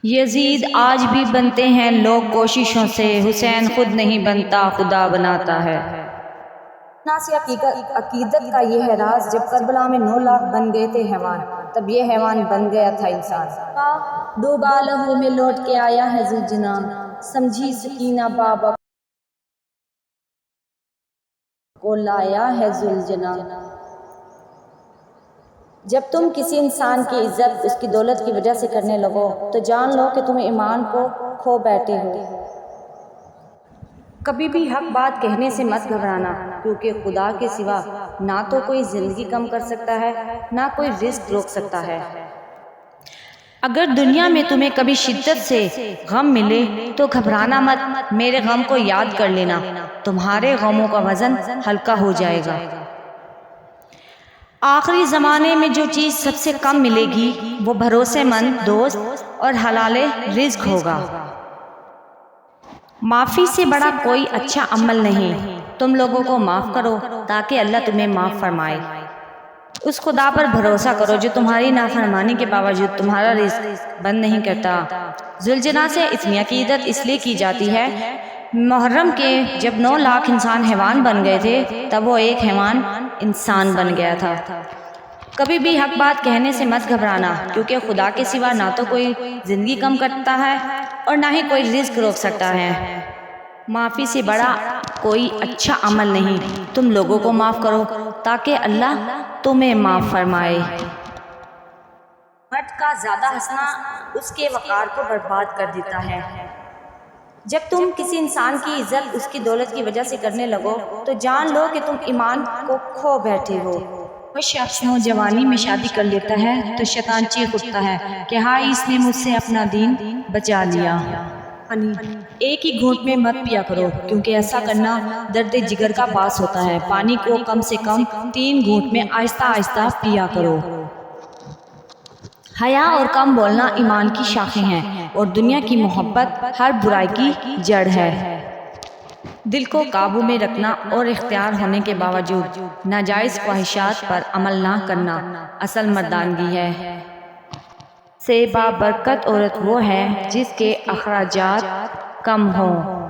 یزید آج بھی بنتے ہیں لوگ کوششوں سے، حسین خود نہیں بنتا خدا بناتا ہے۔ ناسی عقیدت کا یہ ہے راز، جب کربلا میں 9 لاکھ بن گئے تھے حیوان، تب یہ حیوان بن گیا تھا انسان۔ ڈوبا لہو میں لوٹ کے آیا ہے ذوالجناں، سمجھی سکینہ بابا کو لایا ہے ذوالجناں۔ جب تم کسی انسان کی عزت اس کی دولت کی وجہ سے کرنے لگو تو جان لو کہ تم ایمان کو کھو بیٹھے ہو۔ کبھی بھی حق بات کہنے سے مت گھبرانا، کیونکہ خدا کے سوا نہ تو کوئی زندگی کم کر سکتا ہے، نہ کوئی رزق روک سکتا ہے۔ اگر دنیا میں تمہیں کبھی شدت سے غم ملے تو گھبرانا مت، میرے غم کو یاد کر لینا، تمہارے غموں کا وزن ہلکا ہو جائے گا۔ آخری زمانے میں جو چیز سب سے کم ملے گی وہ بھروسے مند دوست اور حلال رزق ہوگا۔ معافی سے بڑا کوئی اچھا عمل نہیں۔ تم لوگوں کو معاف کرو تاکہ اللہ تمہیں معاف فرمائے۔ اس خدا پر بھروسہ کرو جو تمہاری نافرمانی کے باوجود تمہارا رزق بند نہیں کرتا۔ ذوالجناں سے اتنی عقیدت اس لیے کی جاتی ہے، محرم کے جب 9 لاکھ انسان حیوان بن گئے تھے تب وہ ایک حیوان انسان بن گیا تھا۔ کبھی بھی حق بات کہنے سے مت گھبرانا، کیونکہ خدا کے سوا نہ تو کوئی زندگی کم کرتا ہے اور نہ ہی کوئی رزق روک سکتا ہے۔ معافی سے بڑا کوئی اچھا عمل نہیں۔ تم لوگوں کو معاف کرو تاکہ اللہ تمہیں معاف فرمائے۔ مرد کا زیادہ ہنسنا اس کے وقار کو برباد کر دیتا ہے۔ جب تم کسی انسان کی عزت اس کی دولت کی وجہ سے کرنے لگو تو جان لو کہ تم ایمان کو کھو بیٹھے ہو۔ وہ شخص نوجوانی میں شادی کر لیتا ہے تو شیطان چیخ اٹھتا ہے کہ ہائے اس نے مجھ سے اپنا دین بچا لیا۔ ایک ہی گھونٹ میں مت پیا کرو، کیونکہ ایسا کرنا درد جگر کا باعث ہوتا ہے۔ پانی کو کم سے کم 3 گھونٹ میں آہستہ آہستہ پیا کرو۔ حیا اور کم بولنا ایمان کی شاخیں ہیں، اور دنیا کی محبت ہر برائی کی جڑ ہے۔ دل کو قابو میں رکھنا اور اختیار ہونے کے باوجود ناجائز خواہشات پر عمل نہ کرنا اصل مردانگی ہے۔ سے بابرکت عورت وہ ہے جس کے اخراجات کم ہوں۔